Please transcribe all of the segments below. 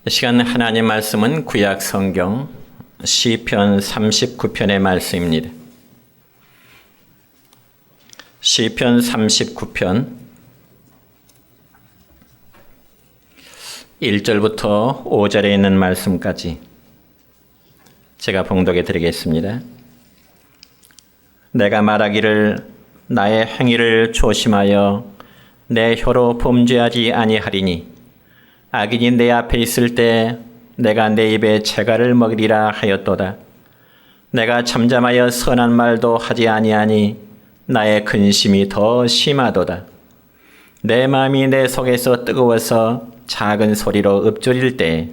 이 시간 하나님 말씀은 구약 성경 시편 39편의 말씀입니다. 시편 39편 1절부터 5절에 있는 말씀까지 제가 봉독해 드리겠습니다. 내가 말하기를 나의 행위를 조심하여 내 혀로 범죄하지 아니하리니 악인이 내 앞에 있을 때 내가 내 입에 채가를 먹이리라 하였도다. 내가 잠잠하여 선한 말도 하지 아니하니 나의 근심이 더 심하도다. 내 마음이 내 속에서 뜨거워서 작은 소리로 읊조릴 때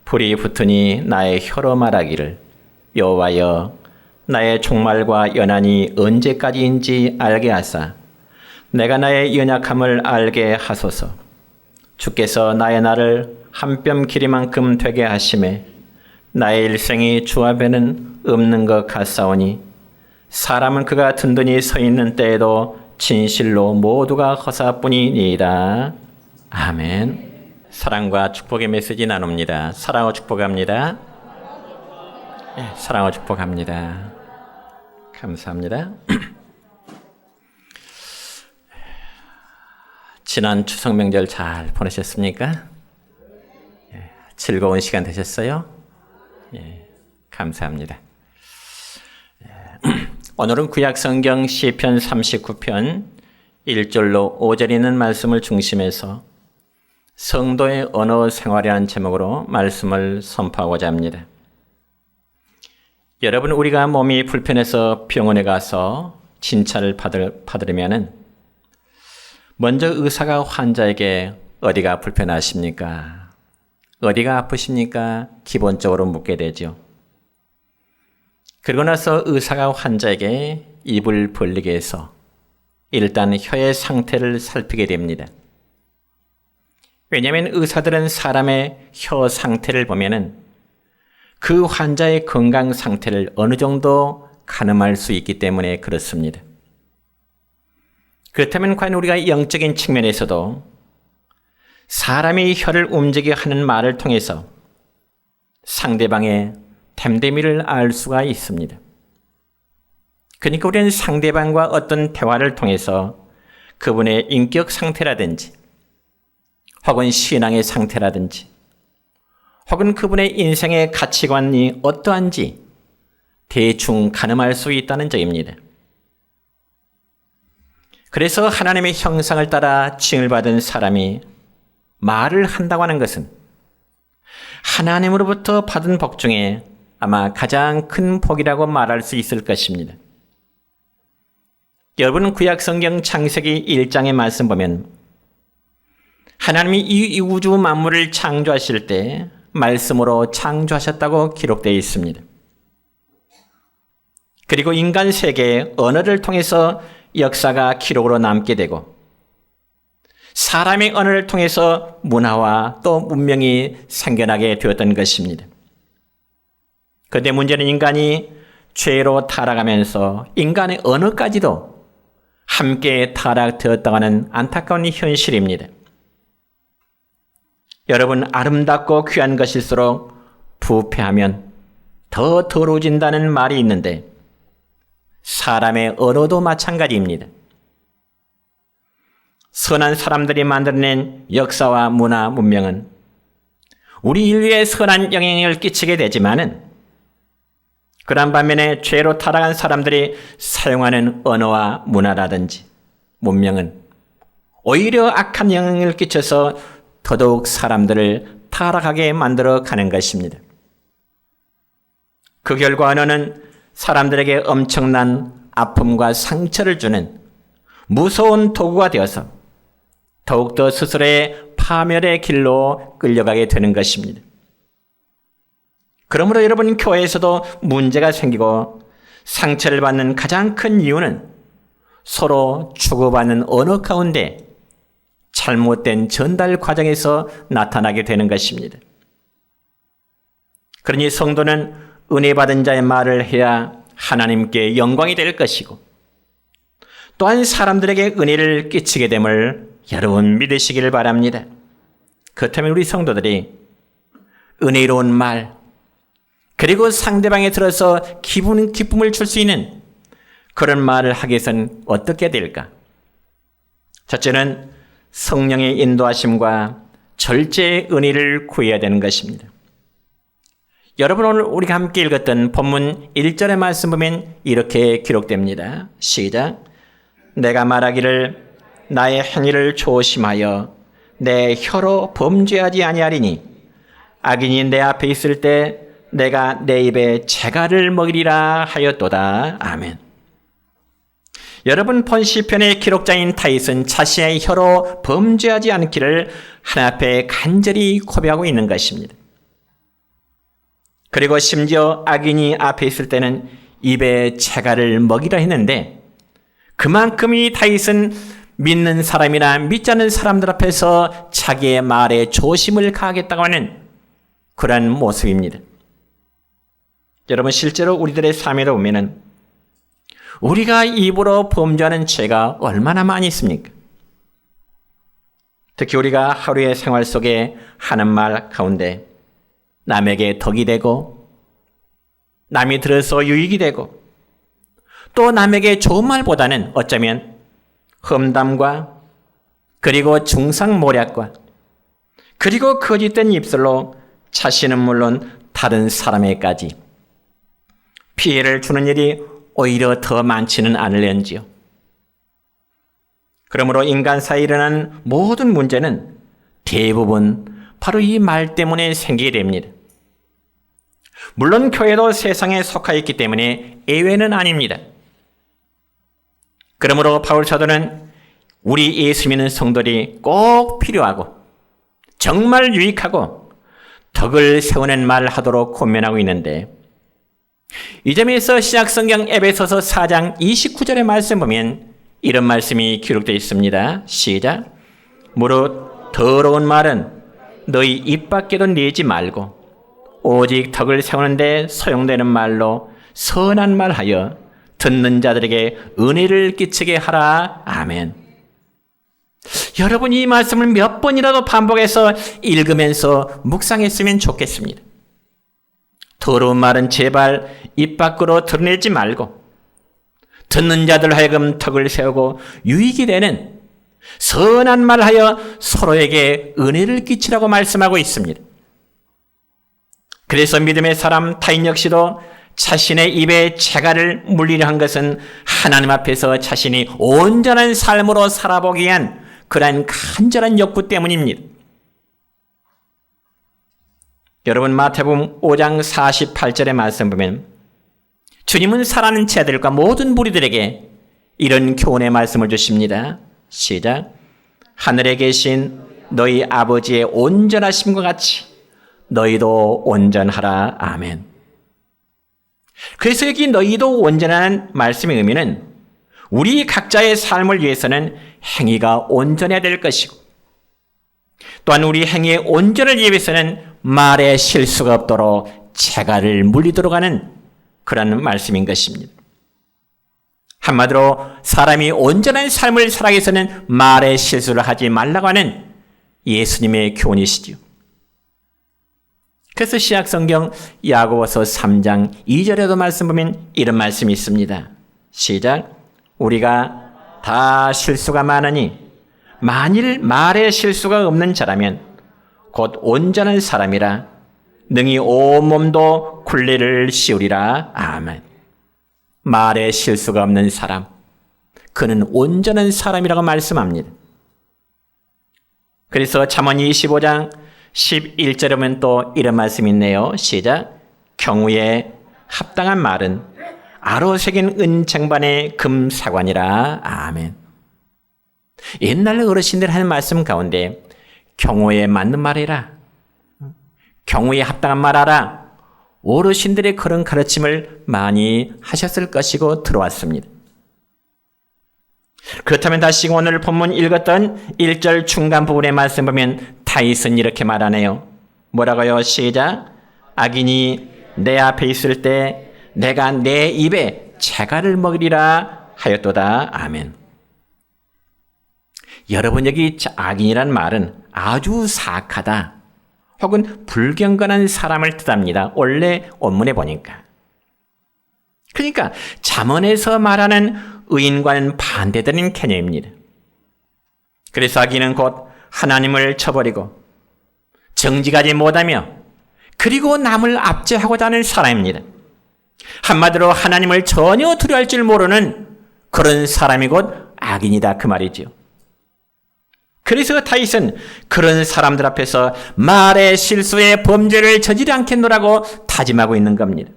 불이 붙으니 나의 혀로 말하기를 여호와여 나의 종말과 연한이 언제까지인지 알게 하사 내가 나의 연약함을 알게 하소서. 주께서 나의 날을 한 뼘 길이만큼 되게 하심에 나의 일생이 주 앞에는 없는 것 같사오니 사람은 그가 든든히 서 있는 때에도 진실로 모두가 허사뿐이니이다. 아멘. 사랑과 축복의 메시지 나눕니다. 사랑하고 축복합니다. 사랑하고 축복합니다. 감사합니다. 지난 추석 명절 잘 보내셨습니까? 즐거운 시간 되셨어요? 감사합니다. 오늘은 구약 성경 시편 39편 1절로 5절 있는 말씀을 중심해서 성도의 언어 생활이라는 제목으로 말씀을 선포하고자 합니다. 여러분, 우리가 몸이 불편해서 병원에 가서 진찰을 받으려면 먼저 의사가 환자에게 어디가 불편하십니까? 어디가 아프십니까? 기본적으로 묻게 되죠. 그러고 나서 의사가 환자에게 입을 벌리게 해서 일단 혀의 상태를 살피게 됩니다. 왜냐하면 의사들은 사람의 혀 상태를 보면은 그 환자의 건강 상태를 어느 정도 가늠할 수 있기 때문에 그렇습니다. 그렇다면 과연 우리가 영적인 측면에서도 사람이 혀를 움직이게 하는 말을 통해서 상대방의 됨됨이를 알 수가 있습니다. 그러니까 우리는 상대방과 어떤 대화를 통해서 그분의 인격 상태라든지 혹은 신앙의 상태라든지 혹은 그분의 인생의 가치관이 어떠한지 대충 가늠할 수 있다는 점입니다. 그래서 하나님의 형상을 따라 칭을 받은 사람이 말을 한다고 하는 것은 하나님으로부터 받은 복 중에 아마 가장 큰 복이라고 말할 수 있을 것입니다. 여러분, 구약 성경 창세기 1장의 말씀 보면 하나님이 이 우주 만물을 창조하실 때 말씀으로 창조하셨다고 기록되어 있습니다. 그리고 인간 세계의 언어를 통해서 역사가 기록으로 남게 되고 사람의 언어를 통해서 문화와 또 문명이 생겨나게 되었던 것입니다. 그런데 문제는 인간이 죄로 타락하면서 인간의 언어까지도 함께 타락되었다고 하는 안타까운 현실입니다. 여러분, 아름답고 귀한 것일수록 부패하면 더 더러워진다는 말이 있는데 사람의 언어도 마찬가지입니다. 선한 사람들이 만들어낸 역사와 문화, 문명은 우리 인류에 선한 영향을 끼치게 되지만은 그런 반면에 죄로 타락한 사람들이 사용하는 언어와 문화라든지 문명은 오히려 악한 영향을 끼쳐서 더더욱 사람들을 타락하게 만들어 가는 것입니다. 그 결과 언어는 사람들에게 엄청난 아픔과 상처를 주는 무서운 도구가 되어서 더욱더 스스로의 파멸의 길로 끌려가게 되는 것입니다. 그러므로 여러분, 교회에서도 문제가 생기고 상처를 받는 가장 큰 이유는 서로 주고받는 언어 가운데 잘못된 전달 과정에서 나타나게 되는 것입니다. 그러니 성도는 은혜 받은 자의 말을 해야 하나님께 영광이 될 것이고 또한 사람들에게 은혜를 끼치게 됨을 여러분 믿으시기를 바랍니다. 그렇다면 우리 성도들이 은혜로운 말, 그리고 상대방에 들어서 기쁨을 줄 수 있는 그런 말을 하기 위해서는 어떻게 될까? 첫째는 성령의 인도하심과 절제의 은혜를 구해야 되는 것입니다. 여러분, 오늘 우리가 함께 읽었던 본문 1절의 말씀 보면 이렇게 기록됩니다. 시작. 내가 말하기를 나의 행위를 조심하여 내 혀로 범죄하지 아니하리니 악인이 내 앞에 있을 때 내가 내 입에 재갈을 먹이리라 하였도다. 아멘. 여러분, 본 시편의 기록자인 다윗은 자신의 혀로 범죄하지 않기를 하나님 앞에 간절히 고백하고 있는 것입니다. 그리고 심지어 악인이 앞에 있을 때는 입에 재갈을 먹이라 했는데 그만큼 이 다윗은 믿는 사람이나 믿지 않는 사람들 앞에서 자기의 말에 조심을 가하겠다고 하는 그러한 모습입니다. 여러분, 실제로 우리들의 삶에도 보면은 우리가 입으로 범죄하는 죄가 얼마나 많이 있습니까? 특히 우리가 하루의 생활 속에 하는 말 가운데 남에게 덕이 되고 남이 들어서 유익이 되고 또 남에게 좋은 말보다는 어쩌면 험담과 그리고 중상모략과 그리고 거짓된 입술로 자신은 물론 다른 사람에게까지 피해를 주는 일이 오히려 더 많지는 않을는지요. 그러므로 인간 사이에 일어나는 모든 문제는 대부분 바로 이 말 때문에 생기게 됩니다. 물론 교회도 세상에 속하 있기 때문에 예외는 아닙니다. 그러므로 바울 사도는 우리 예수 믿는 성도들이 꼭 필요하고 정말 유익하고 덕을 세우는 말을 하도록 권면하고 있는데 이 점에서 신약성경 에베소서 4장 29절의 말씀 보면 이런 말씀이 기록되어 있습니다. 시작. 무릇 더러운 말은 너희 입 밖에도 내지 말고 오직 덕을 세우는 데 소용되는 말로 선한 말하여 듣는 자들에게 은혜를 끼치게 하라. 아멘. 여러분, 이 말씀을 몇 번이라도 반복해서 읽으면서 묵상했으면 좋겠습니다. 더러운 말은 제발 입 밖으로 드러내지 말고 듣는 자들 하여금 덕을 세우고 유익이 되는 선한 말하여 서로에게 은혜를 끼치라고 말씀하고 있습니다. 그래서 믿음의 사람 타인 역시도 자신의 입에 재갈을 물리려 한 것은 하나님 앞에서 자신이 온전한 삶으로 살아보기 위한 그러한 간절한 욕구 때문입니다. 여러분, 마태복음 5장 48절의 말씀 보면 주님은 사랑하는 제자들과 모든 무리들에게 이런 교훈의 말씀을 주십니다. 시작. 하늘에 계신 너희 아버지의 온전하심과 같이 너희도 온전하라. 아멘. 그래서 여기 너희도 온전한 말씀의 의미는 우리 각자의 삶을 위해서는 행위가 온전해야 될 것이고 또한 우리 행위의 온전을 위해서는 말에 실수가 없도록 재갈을 물리도록 하는 그런 말씀인 것입니다. 한마디로 사람이 온전한 삶을 살아가기 위해서는 말에 실수를 하지 말라고 하는 예수님의 교훈이시죠. 그래서 신약성경 야고보서 3장 2절에도 말씀 보면 이런 말씀이 있습니다. 시작. 우리가 다 실수가 많으니 만일 말에 실수가 없는 자라면 곧 온전한 사람이라 능히 온몸도 굴레를 씌우리라. 아멘. 말에 실수가 없는 사람, 그는 온전한 사람이라고 말씀합니다. 그래서 잠언 25장 11절에 보면 또 이런 말씀이 있네요. 시작. 경우에 합당한 말은 아로 새긴 은쟁반의 금사관이라. 아멘. 옛날 어르신들 하는 말씀 가운데 경우에 맞는 말이라, 경우에 합당한 말하라, 어르신들의 그런 가르침을 많이 하셨을 것이고 들어왔습니다. 그렇다면 다시 오늘 본문 읽었던 1절 중간 부분의 말씀 보면 다윗은 이렇게 말하네요. 뭐라고요? 시작. 악인이 내 앞에 있을 때 내가 내 입에 재갈을 먹이리라 하였도다. 아멘. 여러분, 여기 악인이란 말은 아주 사악하다, 혹은 불경건한 사람을 뜻합니다. 원래 원문에 보니까. 그러니까 잠언에서 말하는 의인과는 반대되는 개념입니다. 그래서 악인은 곧 하나님을 저버리고 정직하지 못하며 그리고 남을 압제하고자 하는 사람입니다. 한마디로 하나님을 전혀 두려워할 줄 모르는 그런 사람이 곧 악인이다 그 말이죠. 그래서 다윗은 그런 사람들 앞에서 말의 실수에 범죄를 저지르지 않겠노라고 다짐하고 있는 겁니다.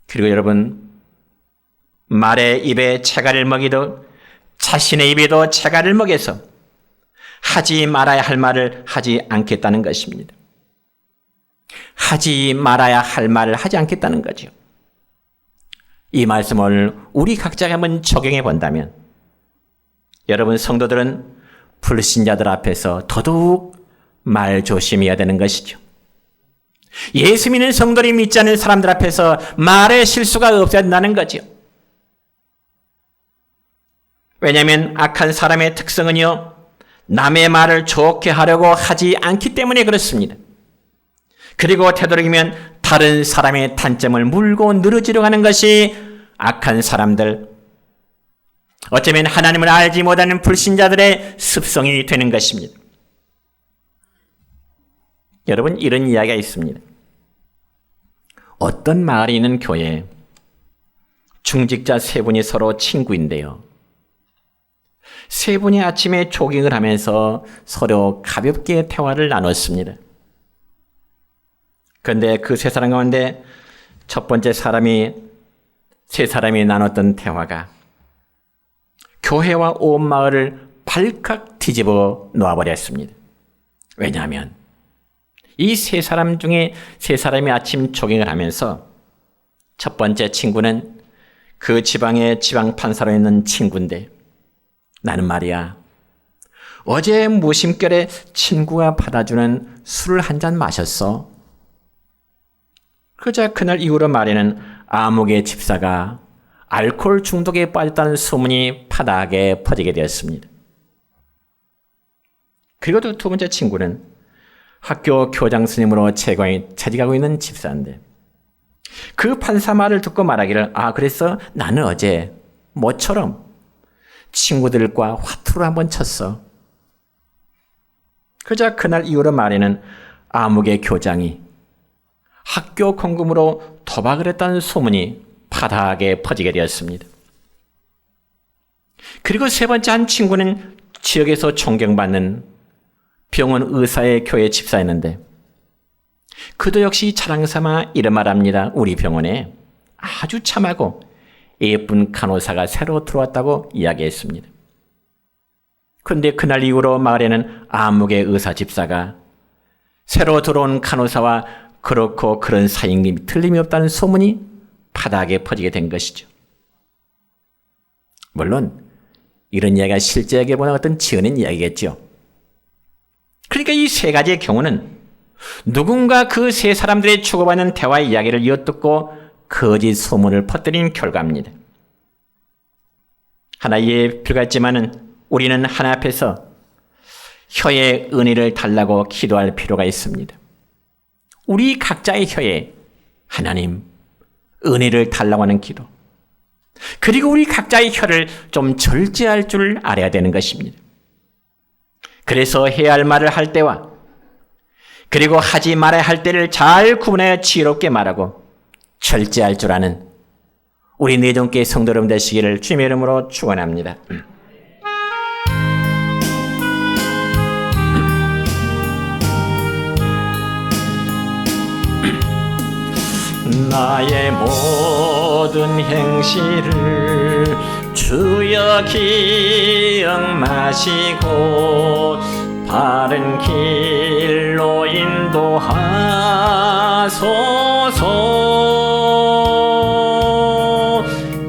그리고 여러분, 말의 입에 채가를 먹이듯 자신의 입에도 채가를 먹여서 하지 말아야 할 말을 하지 않겠다는 것입니다. 하지 말아야 할 말을 하지 않겠다는 거죠. 이 말씀을 우리 각자가 한번 적용해 본다면 여러분 성도들은 불신자들 앞에서 더더욱 말 조심해야 되는 것이죠. 예수 믿는 성도를 믿지 않는 사람들 앞에서 말의 실수가 없어야 된다는 거죠. 왜냐하면 악한 사람의 특성은요, 남의 말을 좋게 하려고 하지 않기 때문에 그렇습니다. 그리고 되도록이면 다른 사람의 단점을 물고 늘어지려고 하는 것이 악한 사람들, 어쩌면 하나님을 알지 못하는 불신자들의 습성이 되는 것입니다. 여러분, 이런 이야기가 있습니다. 어떤 마을에 있는 교회에 중직자 세 분이 서로 친구인데요. 세 분이 아침에 조깅을 하면서 서로 가볍게 대화를 나눴습니다. 그런데 그 세 사람 가운데 첫 번째 세 사람이 나눴던 대화가 교회와 온 마을을 발칵 뒤집어 놓아버렸습니다. 왜냐하면 이 세 사람 중에 세 사람이 아침 조깅을 하면서 첫 번째 친구는 그 지방의 지방판사로 있는 친구인데, 나는 말이야, 어제 무심결에 친구가 받아주는 술을 한 잔 마셨어. 그러자 그날 이후로 말에는 아무개 집사가 알코올 중독에 빠졌다는 소문이 파다하게 퍼지게 되었습니다. 그리고 또 두 번째 친구는 학교 교장 스님으로 재직하고 있는 집사인데, 그 판사 말을 듣고 말하기를, 그래서 나는 어제 모처럼 친구들과 화투를 한번 쳤어. 그러자 그날 이후로 말에는 아무개 교장이 학교 공금으로 도박을 했다는 소문이 파다하게 퍼지게 되었습니다. 그리고 세 번째 한 친구는 지역에서 존경받는 병원 의사의 교회 집사였는데, 그도 역시 자랑삼아 이런 말합니다. 우리 병원에 아주 참하고 예쁜 간호사가 새로 들어왔다고 이야기했습니다. 그런데 그날 이후로 마을에는 아무개 의사 집사가 새로 들어온 간호사와 그렇고 그런 사이임이 틀림이 없다는 소문이 파다하게 퍼지게 된 것이죠. 물론 이런 이야기가 실제에게 보는 어떤 지어낸 이야기겠죠. 그러니까 이 세 가지의 경우는 누군가 그 세 사람들의 주고받는 대화 이야기를 이어듣고 거짓 소문을 퍼뜨린 결과입니다. 하나 이해에 불과했지만은 우리는 하나 앞에서 혀의 은혜를 달라고 기도할 필요가 있습니다. 우리 각자의 혀에 하나님 은혜를 달라고 하는 기도, 그리고 우리 각자의 혀를 좀 절제할 줄 알아야 되는 것입니다. 그래서 해야 할 말을 할 때와 그리고 하지 말아야 할 때를 잘 구분하여 지혜롭게 말하고 절제할 줄 아는 우리 내정교회 성도 여러분 되시기를 주님의 이름으로 축원합니다. 나의 모든 행실을 주여 기억마시고 바른 길로 인도하소서.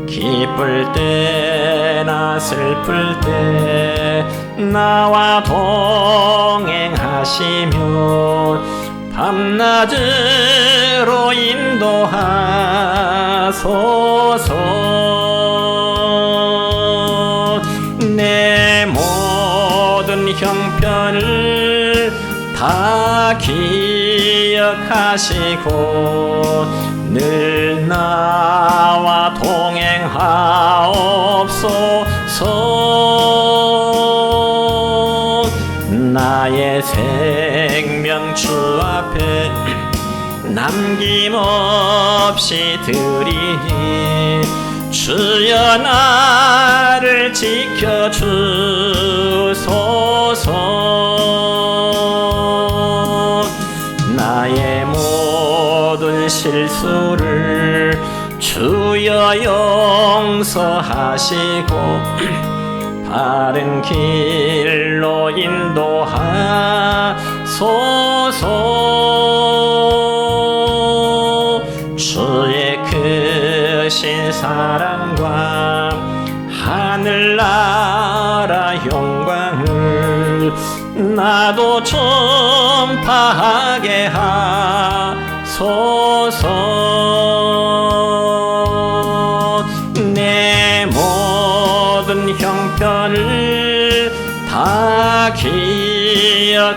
기쁠 때나 슬플 때 나와 동행하시며 밤낮으로 인도하소서. 내 모든 형편을 다 다 기억하시고 늘 나와 동행하옵소서. 나의 생명 주 앞에 남김없이 드리니 주여 나를 지켜주소서. 나의 모든 실수를 주여 용서하시고 바른 길로 인도하소서. 주의 크신 사랑과 하늘나라 영광을 나도 전파하게 하소서. 내 모든 형편을 다 기억하시고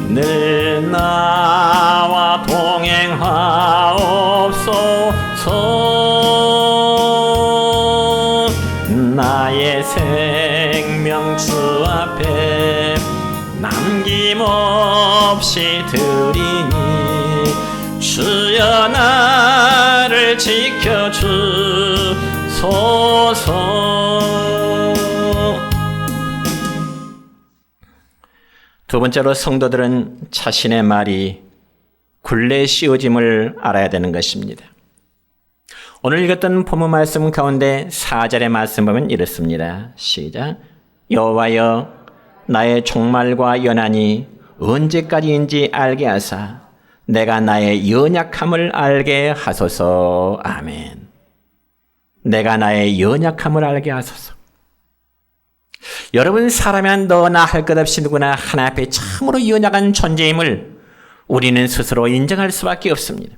늘 나와 동행하옵소서. 나의 생명 주 앞에 남김없이 드리니 주여 나를 지켜주소서. 두 번째로 성도들은 자신의 말이 굴레 씌워짐을 알아야 되는 것입니다. 오늘 읽었던 본문 말씀 가운데 4절의 말씀 보면 이렇습니다. 시작. 여호와여 나의 종말과 연한이 언제까지인지 알게 하사 내가 나의 연약함을 알게 하소서. 아멘. 내가 나의 연약함을 알게 하소서. 여러분, 사람이 너나 할 것 없이 누구나 하나님 앞에 참으로 연약한 존재임을 우리는 스스로 인정할 수밖에 없습니다.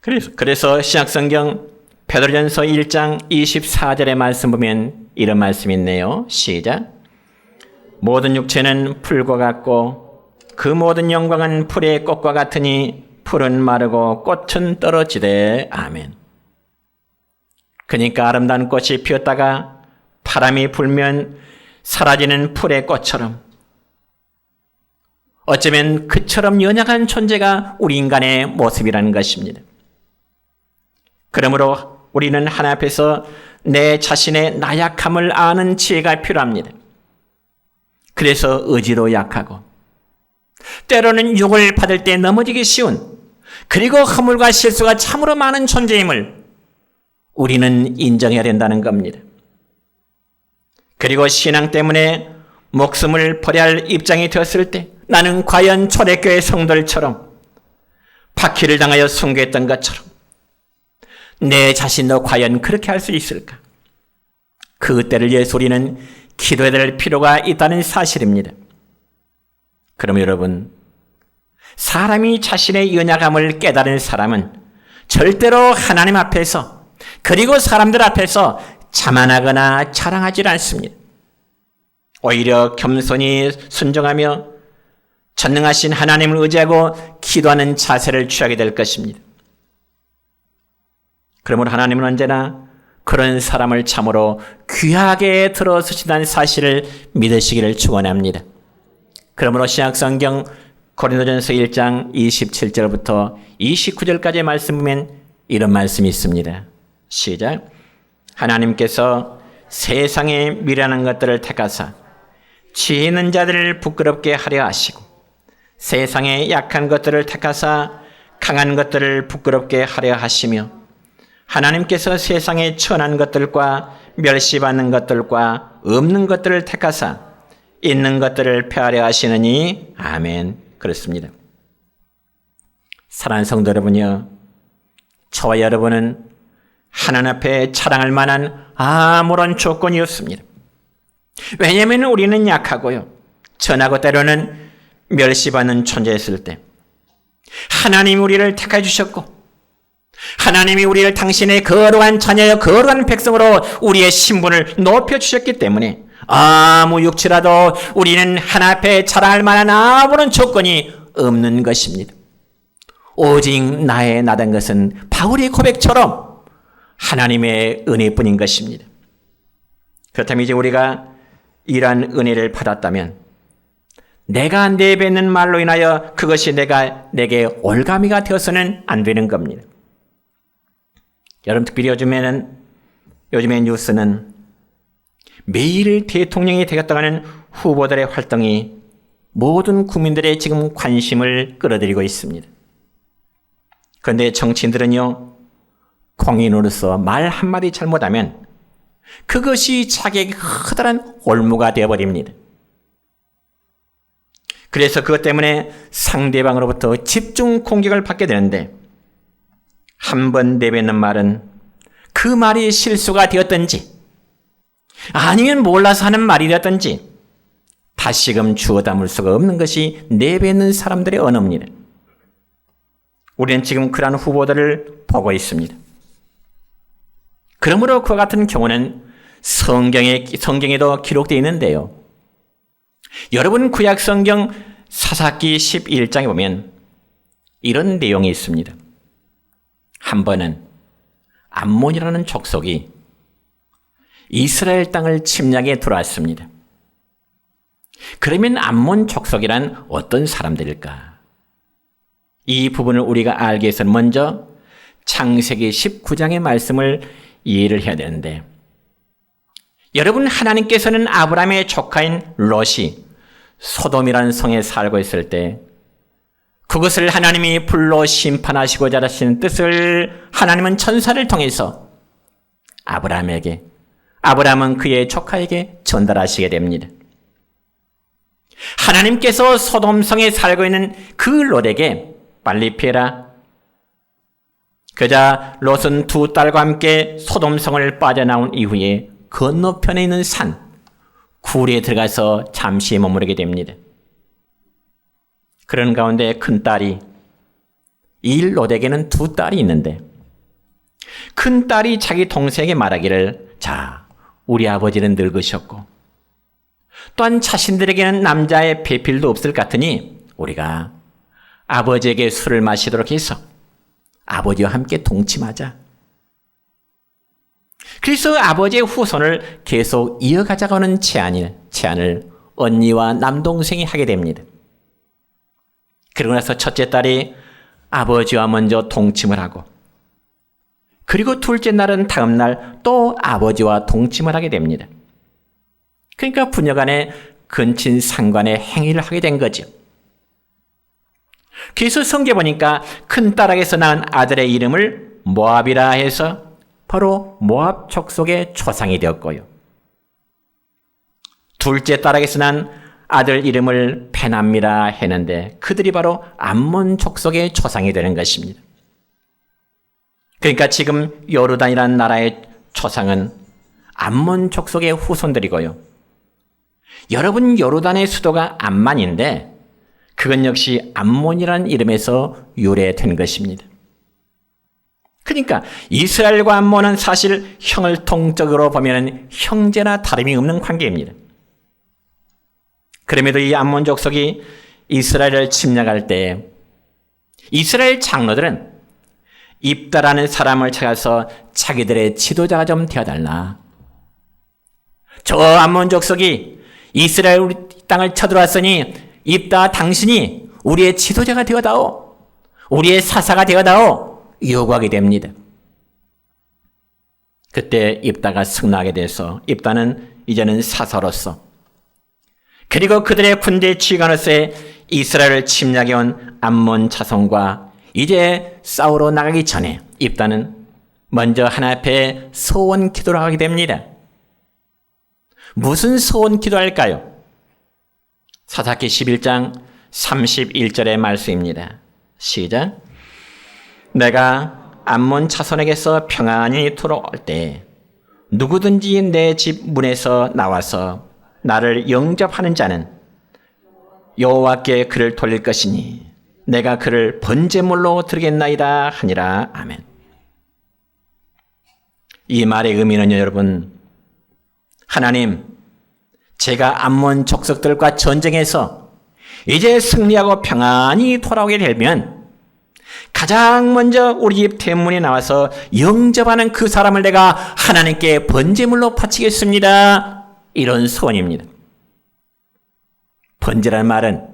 그래서 신약성경 베드로전서 1장 24절의 말씀 보면 이런 말씀이 있네요. 시작. 모든 육체는 풀과 같고 그 모든 영광은 풀의 꽃과 같으니 풀은 마르고 꽃은 떨어지되. 아멘. 그러니까 아름다운 꽃이 피었다가 바람이 불면 사라지는 풀의 꽃처럼 어쩌면 그처럼 연약한 존재가 우리 인간의 모습이라는 것입니다. 그러므로 우리는 하나님 앞에서 내 자신의 나약함을 아는 지혜가 필요합니다. 그래서 의지로 약하고 때로는 욕을 받을 때 넘어지기 쉬운, 그리고 허물과 실수가 참으로 많은 존재임을 우리는 인정해야 된다는 겁니다. 그리고 신앙 때문에 목숨을 버려야 할 입장이 되었을 때 나는 과연 초대교회 성도들처럼 박해를 당하여 순교했던 것처럼 내 자신도 과연 그렇게 할 수 있을까? 그때를 위해서 우리는 기도해야 될 필요가 있다는 사실입니다. 그럼 여러분, 사람이 자신의 연약함을 깨달은 사람은 절대로 하나님 앞에서 그리고 사람들 앞에서 자만하거나 자랑하지 않습니다. 오히려 겸손히 순종하며 전능하신 하나님을 의지하고 기도하는 자세를 취하게 될 것입니다. 그러므로 하나님은 언제나 그런 사람을 참으로 귀하게 들어주신다는 사실을 믿으시기를 축원합니다. 그러므로 신약성경 고린도전서 1장 27절부터 29절까지의 말씀 보면 이런 말씀이 있습니다. 시작. 하나님께서 세상에 미련한 것들을 택하사 지혜 있는 자들을 부끄럽게 하려 하시고 세상에 약한 것들을 택하사 강한 것들을 부끄럽게 하려 하시며 하나님께서 세상에 천한 것들과 멸시받는 것들과 없는 것들을 택하사 있는 것들을 폐하려 하시느니. 아멘. 그렇습니다. 사랑하는 성도 여러분이요, 저와 여러분은 하나님 앞에 자랑할 만한 아무런 조건이 없습니다. 왜냐하면 우리는 약하고요, 천하고 때로는 멸시받는 존재였을 때 하나님이 우리를 택해 주셨고 하나님이 우리를 당신의 거룩한 자녀여 거룩한 백성으로 우리의 신분을 높여주셨기 때문에 아무 육체라도 우리는 하나 앞에 자랑할 만한 아무런 조건이 없는 것입니다. 오직 나의 나된 것은 바울의 고백처럼 하나님의 은혜뿐인 것입니다. 그렇다면 이제 우리가 이러한 은혜를 받았다면 내가 내뱉는 말로 인하여 그것이 내게 올가미가 되어서는 안 되는 겁니다. 여러분, 특별히 요즘에 뉴스는 매일 대통령이 되겠다고 하는 후보들의 활동이 모든 국민들의 지금 관심을 끌어들이고 있습니다. 그런데 정치인들은요, 공인으로서 말 한마디 잘못하면 그것이 자기에게 커다란 올무가 되어버립니다. 그래서 그것 때문에 상대방으로부터 집중 공격을 받게 되는데, 한 번 내뱉는 말은 그 말이 실수가 되었든지 아니면 몰라서 하는 말이 되었든지 다시금 주워 담을 수가 없는 것이 내뱉는 사람들의 언어입니다. 우리는 지금 그러한 후보들을 보고 있습니다. 그러므로 그와 같은 경우는 성경에도 기록되어 있는데요. 여러분, 구약 성경 사사기 11장에 보면 이런 내용이 있습니다. 한 번은 암몬이라는 족속이 이스라엘 땅을 침략해 들어왔습니다. 그러면 암몬 족속이란 어떤 사람들일까? 이 부분을 우리가 알기 위해서는 먼저 창세기 19장의 말씀을 이해를 해야 되는데, 여러분, 하나님께서는 아브라함의 조카인 롯이 소돔이라는 성에 살고 있을 때 그것을 하나님이 불로 심판하시고자 하시는 뜻을 하나님은 천사를 통해서 아브라함은 그의 조카에게 전달하시게 됩니다. 하나님께서 소돔성에 살고 있는 그 롯에게 빨리 피해라. 그자 롯은 두 딸과 함께 소돔성을 빠져나온 이후에 건너편에 있는 산 굴에 들어가서 잠시 머무르게 됩니다. 그런 가운데 큰딸이, 이 롯에게는 두 딸이 있는데 큰딸이 자기 동생에게 말하기를, 자, 우리 아버지는 늙으셨고 또한 자신들에게는 남자의 배필도 없을 것 같으니 우리가 아버지에게 술을 마시도록 해서 아버지와 함께 동침하자. 그래서 아버지의 후손을 계속 이어가자고 하는 제안을 언니와 남동생이 하게 됩니다. 그러고 나서 첫째 딸이 아버지와 먼저 동침을 하고, 그리고 둘째 날은 다음 날 또 아버지와 동침을 하게 됩니다. 그러니까 부녀간에 근친 상간의 행위를 하게 된 거죠. 그래서 성경에 보니까 큰딸에게서 낳은 아들의 이름을 모압이라 해서 바로 모압 족속의 조상이 되었고요. 둘째 딸에게서 난 아들 이름을 베남이라 했는데 그들이 바로 암몬 족속의 조상이 되는 것입니다. 그러니까 지금 요르단이라는 나라의 조상은 암몬 족속의 후손들이고요. 여러분, 요르단의 수도가 암만인데 그건 역시 암몬이라는 이름에서 유래된 것입니다. 그러니까 이스라엘과 암몬은 사실 형을통적으로 보면 형제나 다름이 없는 관계입니다. 그럼에도 이 암몬 족속이 이스라엘을 침략할 때 이스라엘 장로들은 입다라는 사람을 찾아서 자기들의 지도자가 좀 되어달라. 저 암몬 족속이 이스라엘 우리 땅을 쳐들어왔으니 입다 당신이 우리의 지도자가 되어다오, 우리의 사사가 되어다오 요구하게 됩니다. 그때 입다가 승나하게 돼서 입다는 이제는 사사로서, 그리고 그들의 군대 지휘관으로서의 이스라엘을 침략해온 암몬 자손과 이제 싸우러 나가기 전에 입다는 먼저 하나님 앞에 소원 기도를 하게 됩니다. 무슨 소원 기도할까요? 사사기 11장 31절의 말씀입니다. 시작. 내가 암몬 자손에게서 평안히 돌아올 때 누구든지 내 집 문에서 나와서 나를 영접하는 자는 여호와께 그를 돌릴 것이니 내가 그를 번제물로 드리겠나이다 하니라. 아멘. 이 말의 의미는요, 여러분, 하나님, 제가 암몬 족속들과 전쟁해서 이제 승리하고 평안히 돌아오게 되면 가장 먼저 우리 집 대문에 나와서 영접하는 그 사람을 내가 하나님께 번제물로 바치겠습니다. 이런 소원입니다. 번제라는 말은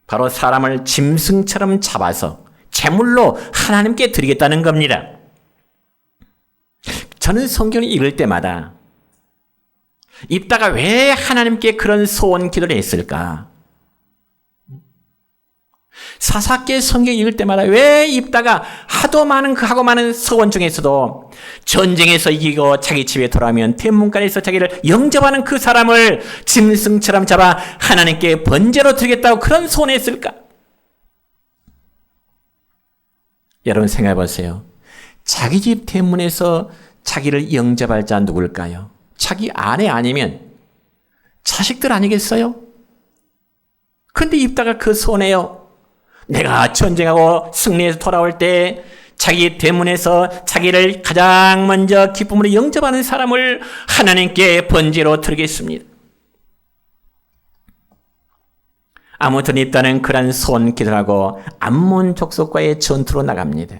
바로 사람을 짐승처럼 잡아서 제물로 하나님께 드리겠다는 겁니다. 저는 성경을 읽을 때마다 입다가 왜 하나님께 그런 소원 기도를 했을까? 사사기 성경 읽을 때마다 왜 입다가 하도 많은 소원 중에서도 전쟁에서 이기고 자기 집에 돌아오면天문간에서 자기를 영접하는 그 사람을 짐승처럼 잡아 하나님께 번제로 드리겠다고 그런 소원했을까? 여러분 생각해 보세요. 자기 집 대문에서 자기를 영접할 자 누굴까요? 자기 아내 아니면 자식들 아니겠어요? 근데 입다가 그 소원해요. 내가 전쟁하고 승리해서 돌아올 때 자기 대문에서 자기를 가장 먼저 기쁨으로 영접하는 사람을 하나님께 번제로 드리겠습니다. 아무튼 입다는 그런 소원 기도를 하고 암몬 족속과의 전투로 나갑니다.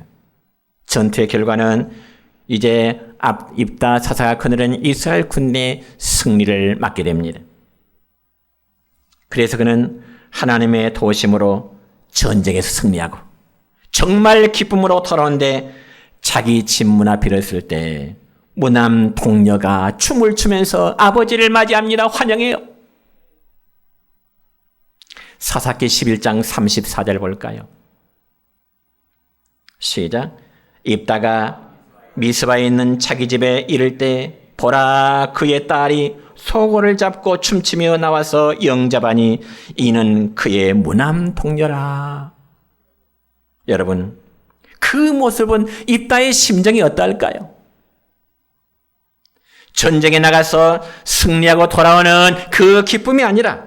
전투의 결과는 이제 입다 사사가 거느린 이스라엘 군대의 승리를 맞게 됩니다. 그래서 그는 하나님의 도우심으로 전쟁에서 승리하고 정말 기쁨으로 돌아오는데 자기 집 문 앞에 이르렀을 때 무남 동녀가 춤을 추면서 아버지를 맞이합니다. 환영해요. 사사기 11장 34절 볼까요? 시작. 입다가 미스바에 있는 자기 집에 이를 때 보라 그의 딸이 소고를 잡고 춤추며 나와서 영접하니 이는 그의 무남 동료라. 여러분, 그 모습은 입다의 심정이 어떨까요? 전쟁에 나가서 승리하고 돌아오는 그 기쁨이 아니라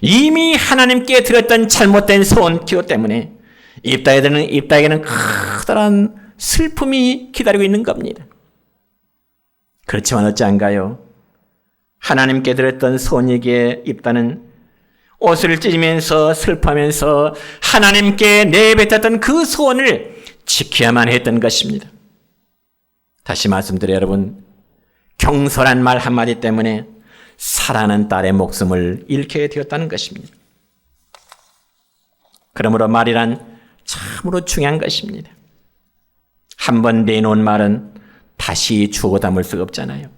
이미 하나님께 드렸던 잘못된 소원 기도 때문에 입다에게는 커다란 슬픔이 기다리고 있는 겁니다. 그렇지만 어찌한가요? 하나님께 드렸던 소원이기에 입다는 옷을 찢으면서 슬퍼하면서 하나님께 내뱉었던 그 소원을 지켜야만 했던 것입니다. 다시 말씀드려요, 여러분. 경솔한 말 한마디 때문에 사랑하는 딸의 목숨을 잃게 되었다는 것입니다. 그러므로 말이란 참으로 중요한 것입니다. 한번 내놓은 말은 다시 주워 담을 수가 없잖아요.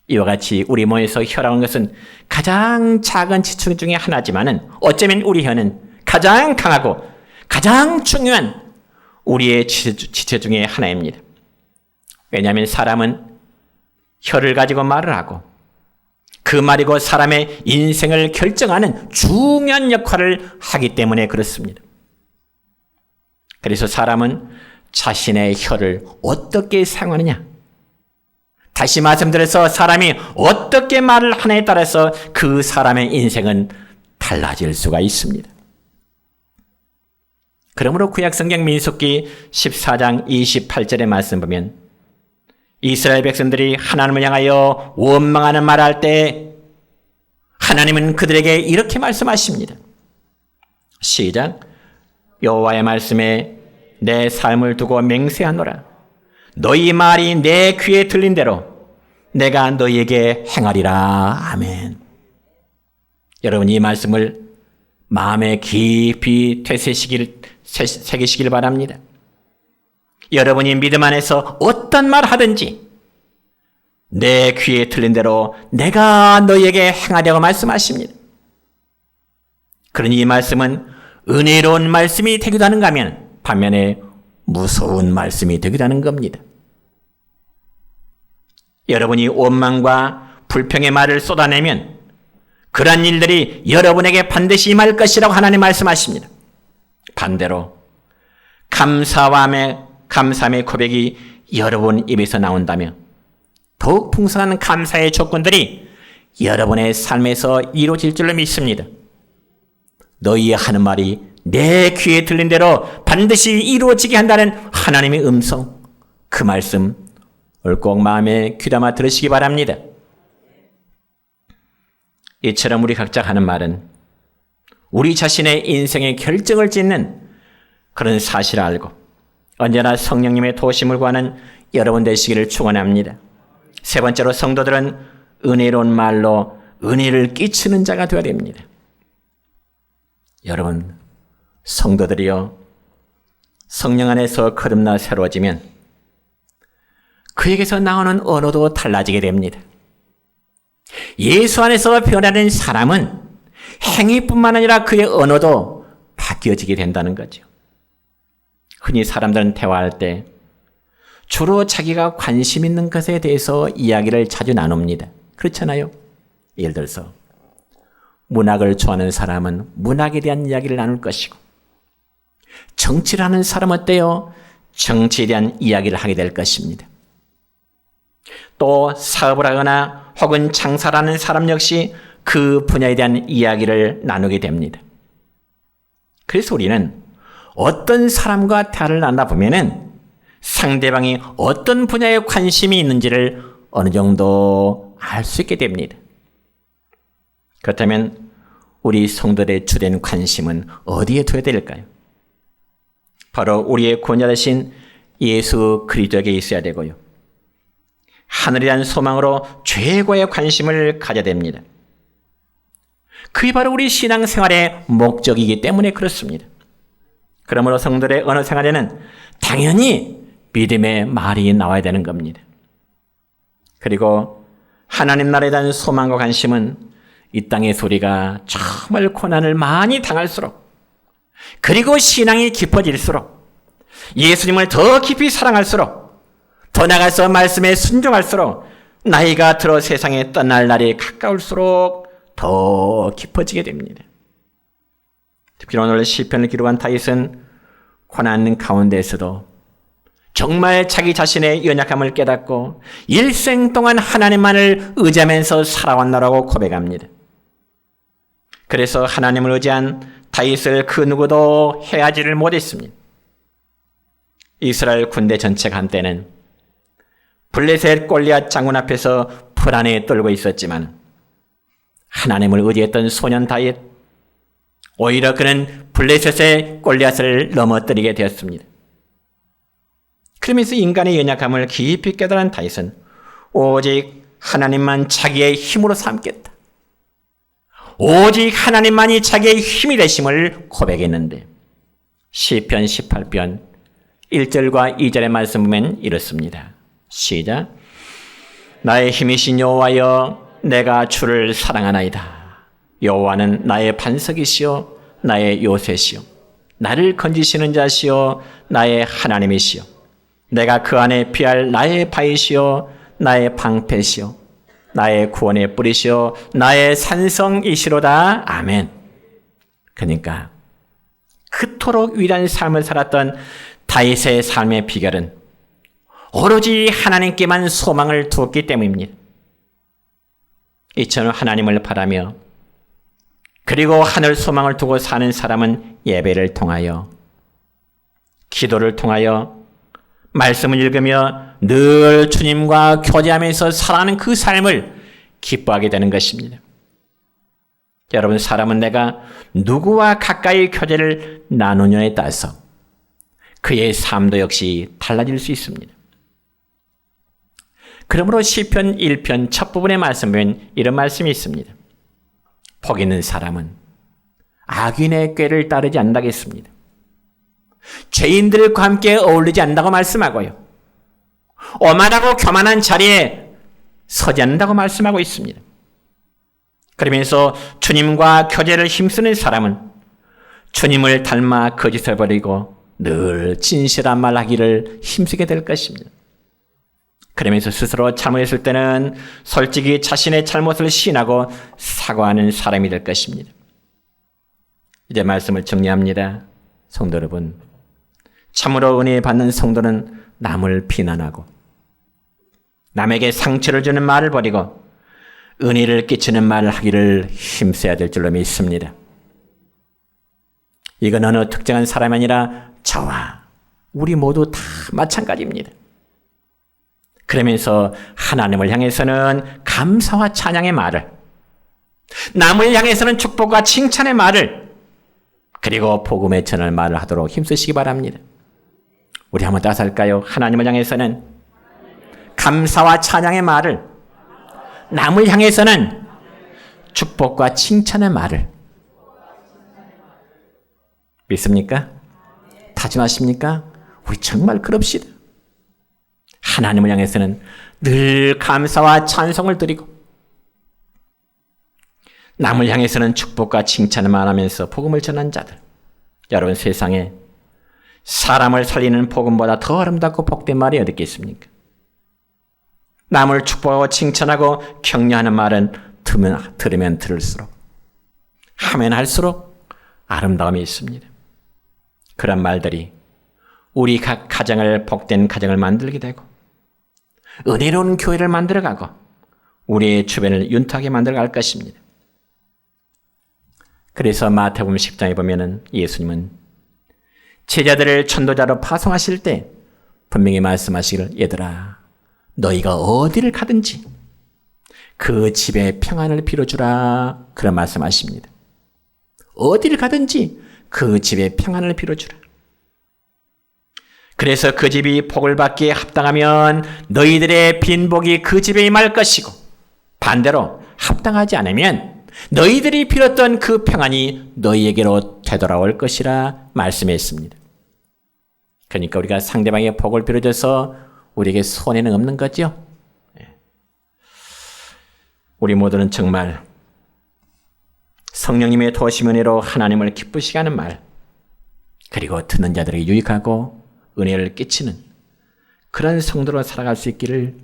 이와 같이 우리 몸에서 혀라는 것은 가장 작은 지체 중에 하나지만은 어쩌면 우리 혀는 가장 강하고 가장 중요한 우리의 지체 중에 하나입니다. 왜냐하면 사람은 혀를 가지고 말을 하고 그 말이 곧 사람의 인생을 결정하는 중요한 역할을 하기 때문에 그렇습니다. 그래서 사람은 자신의 혀를 어떻게 사용하느냐, 다시 말씀드려서 사람이 어떻게 말을 하느냐에 따라서 그 사람의 인생은 달라질 수가 있습니다. 그러므로 구약성경 민수기 14장 28절의 말씀 보면 이스라엘 백성들이 하나님을 향하여 원망하는 말을 할 때 하나님은 그들에게 이렇게 말씀하십니다. 시작. 여호와의 말씀에 내 삶을 두고 맹세하노라. 너희 말이 내 귀에 들린 대로 내가 너희에게 행하리라. 아멘. 여러분, 이 말씀을 마음에 깊이 새기시길 바랍니다. 여러분이 믿음 안에서 어떤 말 하든지 내 귀에 들린 대로 내가 너희에게 행하려고 말씀하십니다. 그러니 이 말씀은 은혜로운 말씀이 되기도 하는가 하면 반면에 무서운 말씀이 되기도 하는 겁니다. 여러분이 원망과 불평의 말을 쏟아내면 그러한 일들이 여러분에게 반드시 임할 것이라고 하나님 말씀하십니다. 반대로 감사함의 고백이 여러분 입에서 나온다면 더욱 풍성한 감사의 조건들이 여러분의 삶에서 이루어질 줄로 믿습니다. 너희의 하는 말이 내 귀에 들린 대로 반드시 이루어지게 한다는 하나님의 음성, 그 말씀 꼭 마음에 귀담아 들으시기 바랍니다. 이처럼 우리 각자 하는 말은 우리 자신의 인생의 결정을 짓는 그런 사실을 알고 언제나 성령님의 도심을 구하는 여러분 되시기를 축원합니다. 세 번째로 성도들은 은혜로운 말로 은혜를 끼치는 자가 되어야 됩니다. 여러분, 성도들이요, 성령 안에서 거듭나 새로워지면 그에게서 나오는 언어도 달라지게 됩니다. 예수 안에서 변화된 사람은 행위뿐만 아니라 그의 언어도 바뀌어지게 된다는 거죠. 흔히 사람들은 대화할 때 주로 자기가 관심 있는 것에 대해서 이야기를 자주 나눕니다. 그렇잖아요? 예를 들어서 문학을 좋아하는 사람은 문학에 대한 이야기를 나눌 것이고, 정치를 하는 사람은 어때요? 정치에 대한 이야기를 하게 될 것입니다. 또 사업을 하거나 혹은 장사를 하는 사람 역시 그 분야에 대한 이야기를 나누게 됩니다. 그래서 우리는 어떤 사람과 대화를 나누다 보면은 상대방이 어떤 분야에 관심이 있는지를 어느 정도 알 수 있게 됩니다. 그렇다면 우리 성도들의 주된 관심은 어디에 둬야 될까요? 바로 우리의 구원자 되신 예수 그리스도에게 있어야 되고요. 하늘에 대한 소망으로 최고의 관심을 가져야 됩니다. 그게 바로 우리 신앙생활의 목적이기 때문에 그렇습니다. 그러므로 성도들의 언어 생활에는 당연히 믿음의 말이 나와야 되는 겁니다. 그리고 하나님 나라에 대한 소망과 관심은 이 땅의 소리가 정말 고난을 많이 당할수록, 그리고 신앙이 깊어질수록, 예수님을 더 깊이 사랑할수록, 더 나아가서 말씀에 순종할수록 나이가 들어 세상에 떠날 날이 가까울수록 더 깊어지게 됩니다. 특히 오늘 시편을 기록한 다윗은 고난 가운데에서도 정말 자기 자신의 연약함을 깨닫고 일생 동안 하나님만을 의지하면서 살아왔노라고 고백합니다. 그래서 하나님을 의지한 다윗을 그 누구도 해하지를 못했습니다. 이스라엘 군대 전체가 한때는 블레셋 골리앗 장군 앞에서 불안에 떨고 있었지만 하나님을 의지했던 소년 다윗, 오히려 그는 블레셋의 골리앗을 넘어뜨리게 되었습니다. 그러면서 인간의 연약함을 깊이 깨달은 다윗은 오직 하나님만 자기의 힘으로 삼겠다, 오직 하나님만이 자기의 힘이 되심을 고백했는데, 시편 18편 1절과 2절의 말씀 보면 이렇습니다. 시작. 나의 힘이신 여호와여, 내가 주를 사랑하나이다. 여호와는 나의 반석이시요 나의 요새시요 나를 건지시는 자시요 나의 하나님이시요 내가 그 안에 피할 나의 바위시요 나의 방패시요 나의 구원의 뿌리시요 나의 산성이시로다. 아멘. 그러니까 그토록 위대한 삶을 살았던 다윗의 삶의 비결은 오로지 하나님께만 소망을 두었기 때문입니다. 이처럼 하나님을 바라며 그리고 하늘 소망을 두고 사는 사람은 예배를 통하여, 기도를 통하여, 말씀을 읽으며 늘 주님과 교제하면서 살아가는 그 삶을 기뻐하게 되는 것입니다. 여러분, 사람은 내가 누구와 가까이 교제를 나누느냐에 따라서 그의 삶도 역시 달라질 수 있습니다. 그러므로 시편 1편 첫 부분의 말씀 보면 이런 말씀이 있습니다. 복 있는 사람은 악인의 꾀를 따르지 않는다겠습니다. 죄인들과 함께 어울리지 않는다고 말씀하고요. 오만하고 교만한 자리에 서지 않는다고 말씀하고 있습니다. 그러면서 주님과 교제를 힘쓰는 사람은 주님을 닮아 거짓을 버리고 늘 진실한 말 하기를 힘쓰게 될 것입니다. 그러면서 스스로 잘못했을 때는 솔직히 자신의 잘못을 시인하고 사과하는 사람이 될 것입니다. 이제 말씀을 정리합니다. 성도 여러분, 참으로 은혜 받는 성도는 남을 비난하고 남에게 상처를 주는 말을 버리고 은혜를 끼치는 말을 하기를 힘써야 될 줄로 믿습니다. 이건 어느 특정한 사람이 아니라 저와 우리 모두 다 마찬가지입니다. 그러면서 하나님을 향해서는 감사와 찬양의 말을, 남을 향해서는 축복과 칭찬의 말을, 그리고 복음의 전할 말을 하도록 힘쓰시기 바랍니다. 우리 한번 따라서 할까요? 하나님을 향해서는 감사와 찬양의 말을, 남을 향해서는 축복과 칭찬의 말을. 믿습니까? 다짐하십니까? 우리 정말 그럽시다. 하나님을 향해서는 늘 감사와 찬송을 드리고, 남을 향해서는 축복과 칭찬을 말하면서 복음을 전한 자들. 여러분, 세상에 사람을 살리는 복음보다 더 아름답고 복된 말이 어디 있겠습니까? 남을 축복하고 칭찬하고 격려하는 말은 들으면 들을수록, 하면 할수록 아름다움이 있습니다. 그런 말들이 우리 각 가정을, 복된 가정을 만들게 되고, 은혜로운 교회를 만들어가고, 우리의 주변을 윤택하게 만들어갈 것입니다. 그래서 마태복음 10장에 보면은 예수님은 제자들을 전도자로 파송하실 때 분명히 말씀하시기를, 얘들아, 너희가 어디를 가든지 그 집에 평안을 빌어주라. 그런 말씀하십니다. 어디를 가든지 그 집에 평안을 빌어주라. 그래서 그 집이 복을 받기에 합당하면 너희들의 빈복이 그 집에 임할 것이고, 반대로 합당하지 않으면 너희들이 빌었던 그 평안이 너희에게로 되돌아올 것이라 말씀했습니다. 그러니까 우리가 상대방의 복을 빌어줘서 우리에게 손해는 없는 거죠. 우리 모두는 정말 성령님의 도우심 은혜로 하나님을 기쁘시게 하는 말, 그리고 듣는 자들에게 유익하고 은혜를 끼치는 그런 성도로 살아갈 수 있기를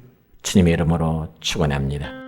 주님의 이름으로 축원합니다.